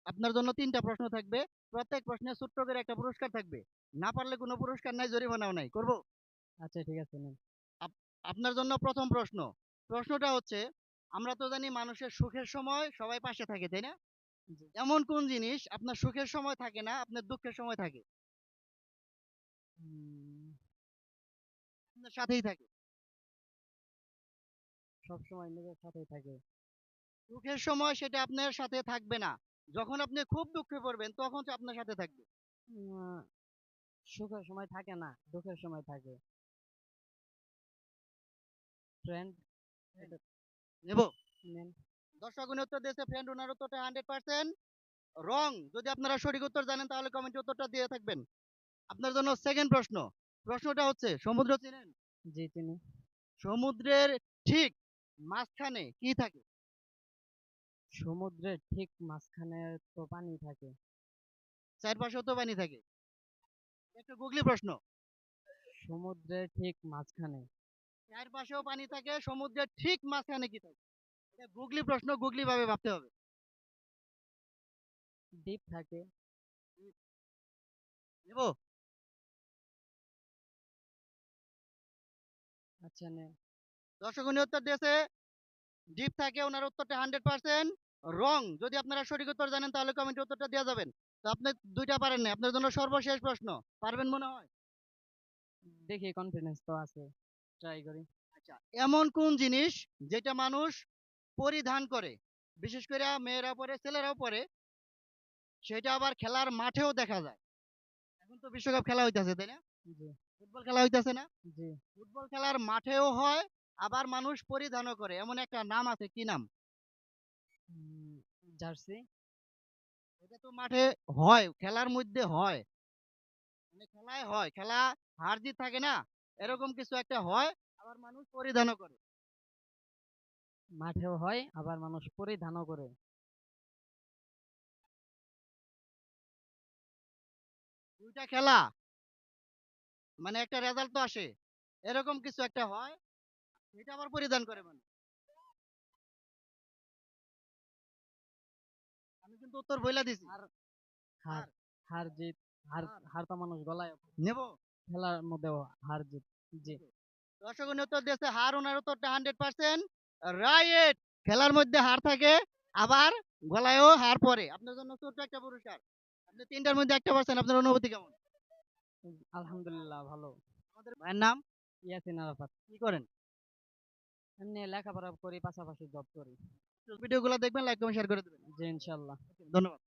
আপনার জন্য ৩টা প্রশ্ন থাকবে। প্রত্যেক প্রশ্নে ছোট্ট করে একটা পুরস্কার থাকবে। না পারলে কোনো পুরস্কার নাই, জরিমানাও নাই। করব? আচ্ছা ঠিক আছে নেন। আপ আপনার জন্য ১ম প্রশ্ন। প্রশ্নটা হচ্ছে, আমরা তো জানি মানুষের সুখের সময় সবাই পাশে থাকে, তাই না? জি। এমন কোন জিনিস আপনার সুখের সময় থাকে না, আপনার দুঃখের সময় থাকে? উম, আপনার সাথেই থাকে। সবসময় নিজের সাথেই থাকে। সুখের সময় সেটা আপনার সাথে থাকবে না। যখন আপনি খুব দুঃখে পড়বেন তখন সে আপনার সাথে থাকবে। উম, সুখের সময় থাকে না, দুঃখের সময় থাকে। ফ্রেন্ড। ফ্রেন্ড। এটা নেব? নেন। দর্শক উনি উত্তর দিয়েছে ফ্রেন্ড, ওনার উত্তরটা 100% রং। যদি আপনারা সঠিক উত্তর জানেন তাহলে কমেন্টে উত্তরটা দিয়ে থাকবেন। আপনার জন্য সেকেন্ড প্রশ্ন। প্রশ্নটা হচ্ছে, সমুদ্র চিনেন? জি চিনি। সমুদ্রের ঠিক মাঝখানে কি থাকে? সমুদ্রের ঠিক মাঝখানে তো পানি থাকে। চারপাশেও তো পানি থাকে। একটা গুগলি প্রশ্ন। সমুদ্রের ঠিক মাঝখানে চারপাশেও পানি থাকে, সমুদ্রের ঠিক মাঝখানে কি থাকে? এটা গুগলি প্রশ্ন, গুগলি ভাবে ভাবতে হবে। দ্বীপ থাকে। নেব? আচ্ছা নেন। দর্শক উনি উত্তর দিয়েছে ডিপ থাকে, ওনার উত্তরটা 100% রং। যদি আপনারা সঠিক উত্তর জানেন তাহলে কমেন্টে উত্তরটা দেওয়া যাবেন। তো আপনি দুইটা পারেন না, আপনার জন্য সর্বশেষ প্রশ্ন। পারবেন মনে হয়? দেখি, কনফিডেন্স তো আছে, ট্রাই করি। আচ্ছা, এমন কোন জিনিস যেটা মানুষ পরিধান করে, বিশেষ করে মেয়েরা পরে, ছেলেরাও পরে, সেটা আবার খেলার মাঠেও দেখা যায়? এখন তো বিশ্বকাপ খেলা হইতাছে, তাই না? জি। ফুটবল খেলা হইতাছে না? জি। ফুটবল খেলার মাঠেও হয়, আবার মানুষ পরিধানও করে, এমন একটা নাম আছে, কি নাম? উম, জার্সি। এটা তো মাঠে হয়, খেলার মধ্যে হয়, মানে খেলায় হয়, খেলা হার জিত থাকে না, এরকম কিছু একটা হয়, আবার মানুষ পরিধানও করে। মাঠেও হয় আবার মানুষ পরিধানও করে। দুইটা খেলা, মানে একটা রেজাল্ট তো আসে, এরকম কিছু একটা হয়, এটা আবার পরিধান করে মানুষ। আমি কিন্তু উত্তর বইলা দিছি। হার। হার। হার। হার জিত। হার। হার। হার তো মানুষ গলায়। নেব? খেলার মধ্যেও হার জিত। জি। দর্শক উনি উত্তর দিয়েছে হার, ওনার উত্তরটা 100% রাইট। খেলার মধ্যে হার থাকে, আবার গলায়ও হার পরে। আপনার জন্য ছোট্ট একটা পুরস্কার। আপনি 3টার মধ্যে একটা পাচ্ছেন, আপনার অনুভূতি কেমন? আলহামদুলিল্লাহ ভালো। আমাদের ভাইয়ের নাম? ইয়াসিন আরাফাত। কি করেন? এমনি লেখাপড়া করি, পাশাপাশি জব করি। ভিডিওগুলো দেখবেন, লাইক কমেন্ট শেয়ার করে দেবেন। জি ইনশাল্লাহ। ধন্যবাদ।